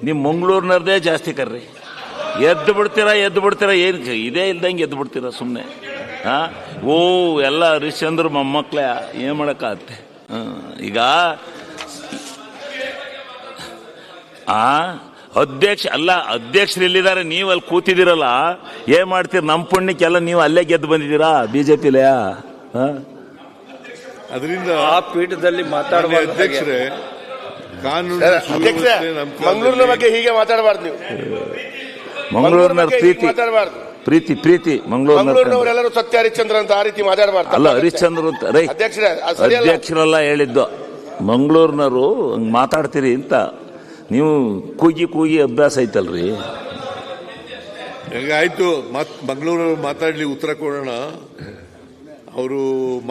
ನಿಮ್ಮ ಮಂಗಳೂರಿನವ್ರದೇ ಜಾಸ್ತಿ ಕರ್ರಿ. ಎದ್ದು ಬಿಡ್ತೀರಾ ಏನು ಇದೇ ಇಲ್ದಂಗೆ ಎದ್ದು ಬಿಡ್ತೀರಾ ಸುಮ್ಮನೆ. ಓ ಎಲ್ಲ ಹರಿಶ್ಚಂದ್ರ ಮೊಮ್ಮಕ್ಳೇ, ಏನು ಮಾಡೋಕ್ಕಾಗತ್ತೆ. ಈಗ ಅಧ್ಯಕ್ಷರು ಇಲ್ಲಿದ್ದಾರೆ, ನೀವು ಅಲ್ಲಿ ಕೂತಿದ್ದೀರಲ್ಲ, ಏನ್ ಮಾಡ್ತೀರಿ? ನಮ್ಮ ಪುಣ್ಯಕ್ಕೆಲ್ಲ ನೀವು ಅಲ್ಲೇ ಗೆದ್ದು ಬಂದಿದ್ದೀರಾ ಬಿಜೆಪಿಲೇ. ಅದರಿಂದ ಆ ಪೀಠದಲ್ಲಿ ಮಾತಾಡುವ ಅಧ್ಯಕ್ಷರೇ, ಕಾನೂನು ಮಂಗಳೂರಿನ ಬಗ್ಗೆ ಹೀಗೆ ಮಾತಾಡಬಾರ್ದು. ನೀವು ಮಂಗಳೂರಿನ ಪ್ರೀತಿ ಮಂಗಳೂರಿನವರೆಲ್ಲರೂ ಸತ್ಯ ಹರಿಶ್ಚಂದ್ರ ಅಂತ ಆ ರೀತಿ ಮಾತಾಡಬಾರ್ದು. ಅಲ್ಲ, ಹರಿಶ್ಚಂದ್ರ ಅಂತ ಅಧ್ಯಕ್ಷರೆಲ್ಲ ಹೇಳಿದ್ದು. ಮಂಗಳೂರಿನವರು ಹಂಗ್ ಮಾತಾಡ್ತೀರಿ ಅಂತ ನೀವು ಕೂಗಿ ಅಭ್ಯಾಸ ಐತಲ್ರಿ. ಆಯ್ತು, ಮಂಗಳೂರವ್ರು ಮಾತಾಡ್ಲಿ, ಉತ್ತರ ಕೊಡೋಣ. ಅವರು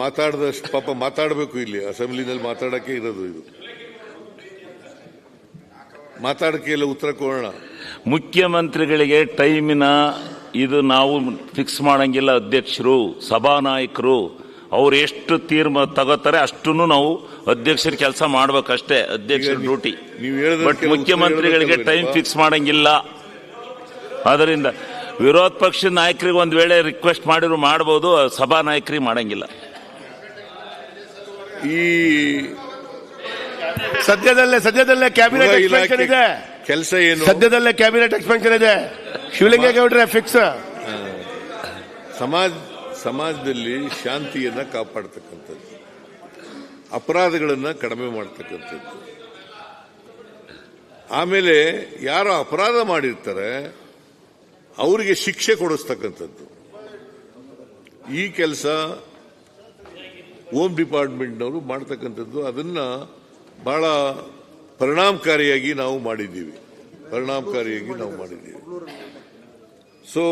ಮಾತಾಡದಷ್ಟು ಪಾಪ ಮಾತಾಡಬೇಕು. ಇಲ್ಲಿ ಅಸೆಂಬ್ಲಿನಲ್ಲಿ ಮಾತಾಡಕ್ಕೆ ಇರೋದು, ಇದು ಮಾತಾಡಕ್ಕೆ ಇಲ್ಲ, ಉತ್ತರ ಕೊಡೋಣ. ಮುಖ್ಯಮಂತ್ರಿಗಳಿಗೆ ಟೈಮಿನ ಇದು ನಾವು ಫಿಕ್ಸ್ ಮಾಡಂಗಿಲ್ಲ. ಅಧ್ಯಕ್ಷರು, ಸಭಾನಾಯಕರು ಅವ್ರು ಎಷ್ಟು ತೀರ್ಮಾನ ತಗೋತಾರೆ ಅಷ್ಟನ್ನು ನಾವು ಅಧ್ಯಕ್ಷರ ಕೆಲಸ ಮಾಡ್ಬೇಕಷ್ಟೇ, ಅಧ್ಯಕ್ಷರ ಡ್ಯೂಟಿ. ಬಟ್ ಮುಖ್ಯಮಂತ್ರಿಗಳಿಗೆ ಟೈಮ್ ಫಿಕ್ಸ್ ಮಾಡಂಗಿಲ್ಲ. ಅದರಿಂದ ವಿರೋಧ ಪಕ್ಷದ ನಾಯಕರಿಗೆ ಒಂದ್ ವೇಳೆ ರಿಕ್ವೆಸ್ಟ್ ಮಾಡಿದ್ರು ಮಾಡಬಹುದು, ಸಭಾ ನಾಯಕರಿಗೆ ಮಾಡಂಗಿಲ್ಲ. ಈ ಸದ್ಯದಲ್ಲೇ ಕ್ಯಾಬಿನೆಟ್ ಎಕ್ಸ್ಪೆನ್ಷನ್ ಇದೆ. ಕೆಲಸ ಏನು? ಸದ್ಯದಲ್ಲೇ ಕ್ಯಾಬಿನೆಟ್ ಎಕ್ಸ್ಪೆನ್ಷನ್ ಇದೆ. ಶಿವಲಿಂಗೇಗೌಡ್ರೆ ಫಿಕ್ಸ್. ಸಮಾಜದಲ್ಲಿ ಶಾಂತಿಯನ್ನ ಕಾಪಾಡ್ತಕ್ಕಂಥದ್ದು, ಅಪರಾಧಗಳನ್ನ ಕಡಿಮೆ ಮಾಡ್ತಕ್ಕಂಥದ್ದು, ಆಮೇಲೆ ಯಾರು ಅಪರಾಧ ಮಾಡಿರ್ತಾರೆ ಅವರಿಗೆ ಶಿಕ್ಷೆ ಕೊಡಿಸ್ತಕ್ಕಂಥದ್ದು. ಈ ಕೆಲಸ ಹೋಮ್ ಡಿಪಾರ್ಟ್ಮೆಂಟ್ನವರು ಮಾಡ್ತಕ್ಕಂಥದ್ದು. ಅದನ್ನ ಬಹಳ ಪರಿಣಾಮಕಾರಿಯಾಗಿ ನಾವು ಮಾಡಿದ್ದೀವಿ. ಸೊ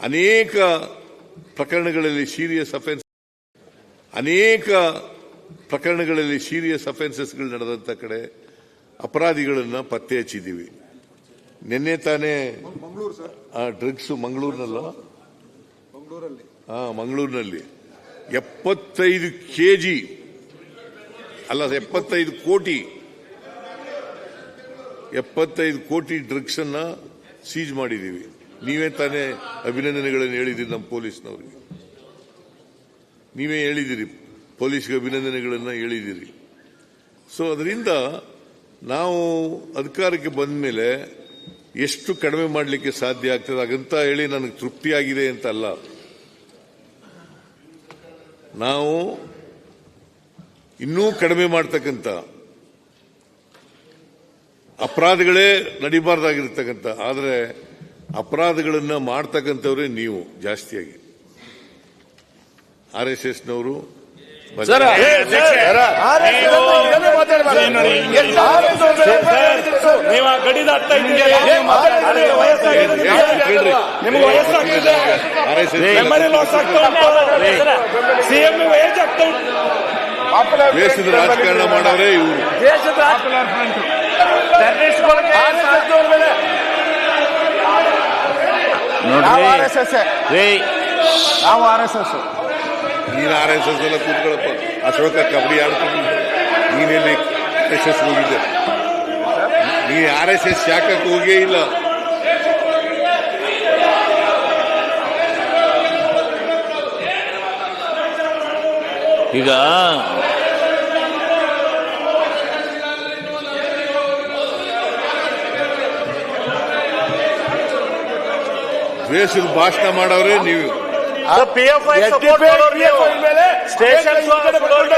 ಅನೇಕ ಪ್ರಕರಣಗಳಲ್ಲಿ ಸೀರಿಯಸ್ ಅಫೆನ್ಸಸ್ಗಳು ನಡೆದಂತ ಕಡೆ ಅಪರಾಧಿಗಳನ್ನ ಪತ್ತೆ ಹಚ್ಚಿದ್ದೀವಿ. ನಿನ್ನೆ ತಾನೇ ಡ್ರಗ್ಸ್ ಮಂಗಳೂರಿನಲ್ಲಿ 75 ಕೆಜಿ ಅಲ್ಲ 75 ಕೋಟಿ ಡ್ರಗ್ಸ್ ಅನ್ನ ಸೀಜ್ ಮಾಡಿದ್ದೀವಿ. ನೀವೇ ತಾನೇ ಅಭಿನಂದನೆಗಳನ್ನು ಹೇಳಿದಿರಿ ನಮ್ಮ ಪೊಲೀಸ್ನವರಿಗೆ. ನೀವೇ ಹೇಳಿದಿರಿ, ಪೊಲೀಸ್ಗೆ ಅಭಿನಂದನೆಗಳನ್ನು ಹೇಳಿದಿರಿ. ಸೊ ಅದರಿಂದ ನಾವು ಅಧಿಕಾರಕ್ಕೆ ಬಂದ ಮೇಲೆ ಎಷ್ಟು ಕಡಿಮೆ ಮಾಡಲಿಕ್ಕೆ ಸಾಧ್ಯ ಆಗ್ತದೆ ಹಾಗಂತ ಹೇಳಿ ನನಗೆ ತೃಪ್ತಿಯಾಗಿದೆ ಅಂತ ಅಲ್ಲ. ನಾವು ಇನ್ನೂ ಕಡಿಮೆ ಮಾಡ್ತಕ್ಕಂಥ ಅಪರಾಧಗಳೇ ನಡಿಬಾರ್ದಾಗಿರ್ತಕ್ಕಂಥ, ಆದರೆ ಅಪರಾಧಗಳನ್ನ ಮಾಡ್ತಕ್ಕಂಥವ್ರೆ ನೀವು ಜಾಸ್ತಿಯಾಗಿ. RSSನವರು ದೇಶದ ರಾಜಕಾರಣ ಮಾಡವ್ರೆ ಇವರು. ನಾವು RSS. ನೀನು RSS ಎಲ್ಲ ಕೂತ್ಕೊಳ್ಳಪ್ಪ. ಅಶೋಕ ಕಬಡ್ಡಿ ಆಡ್ತೀನಿ, ನೀನೆಲ್ಲಿ RSS ಹೋಗಿದ್ದೆ? ನೀ RSS ಶಾಖಕ್ಕೆ ಹೋಗೇ ಇಲ್ಲ. ಈಗ ದ್ವೇಷದ ಭಾಷಣ ಮಾಡವ್ರೆ ನೀವು.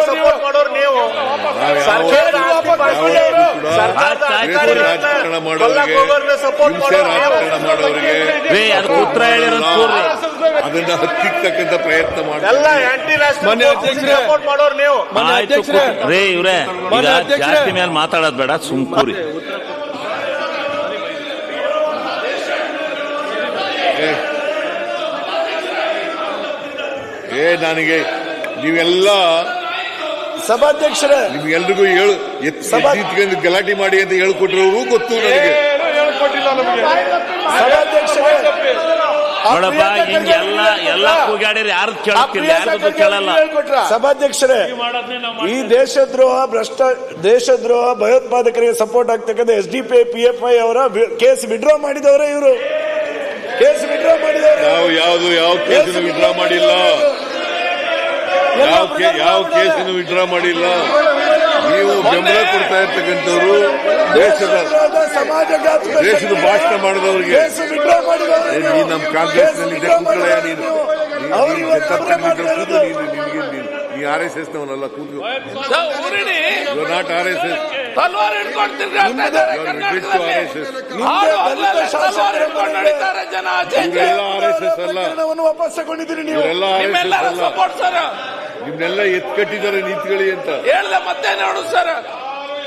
ಸಪೋರ್ಟ್ ಮಾಡೋರು ನೀವು. ರಾಜಕಾರಣ ಮಾಡೋರಿಗೆ ಉತ್ತರ ಅದನ್ನ ಹತ್ತಿಕ್ಕತಕ್ಕಂಥ ಪ್ರಯತ್ನ ಮಾಡಿ. ರೇ ಇವ್ರೆ, ಈಗ ಜಾಸ್ತಿ ಮೇಲೆ ಮಾತಾಡೋದು ಬೇಡ, ಸುಮ್ಕೂರಿ. ನನಗೆ ನೀವೆಲ್ಲ ಸಭಾಧ್ಯಕ್ಷರೇ, ನಿಮ್ಗೆಲ್ರಿಗೂ ಗಲಾಟೆ ಮಾಡಿ ಅಂತ ಹೇಳ್ಕೊಟ್ಟಿರೋರು ಗೊತ್ತು ನನಗೆ. ನೋಡಪ್ಪ ಹಿಂಗೆಲ್ಲ ಎಲ್ಲ ಕೂಗಾಡಿರಿ ಯಾರು ಕೇಳ್ತಿಲ್ಲ, ಯಾರಿಗೂ ಕೇಳಲ್ಲ. ಸಭಾಧ್ಯಕ್ಷರೇ, ಈ ದೇಶದ್ರೋಹ ಭಯೋತ್ಪಾದಕರಿಗೆ ಸಪೋರ್ಟ್ ಆಗ್ತಕ್ಕಂಥ SDPI PFI ಅವರ ಕೇಸ್ ವಿಡ್ರಾ ಮಾಡಿದವರೇ ಇವರು. ಕೇಸ್ ವಿಡ್ರಾ ಮಾಡಿದವರು ಯಾವ ಕೇಸನ್ನು ವಿಡ್ರಾ ಮಾಡಿಲ್ಲ, ಯಾವ ಕೇಸನ್ನು ವಿಡ್ರಾ ಮಾಡಿಲ್ಲ. ನೀವು ಬೆಂಬಲ ಕೊಡ್ತಾ ಇರ್ತಕ್ಕಂಥವ್ರು ದೇಶದ ಭಾಷಣ ಮಾಡಿದವರಿಗೆ. ನಮ್ಮ ಕಾಂಗ್ರೆಸ್ ನಲ್ಲಿ ನೀ RSS ನವನಲ್ಲ, ಕೂತ್ಕೋ. ನಾಟ್ RSS, ವಾಪಸ್ ತಗೊಂಡಿದ್ದೀರಿ ನೀವು. ನಿಮ್ನೆಲ್ಲ ಎತ್ಕಟ್ಟಿದ್ದಾರೆ ನೀತಿಗಳಿ ಅಂತ ಹೇಳ್ದೆ ಮತ್ತೆ ನೋಡು ಸರ್.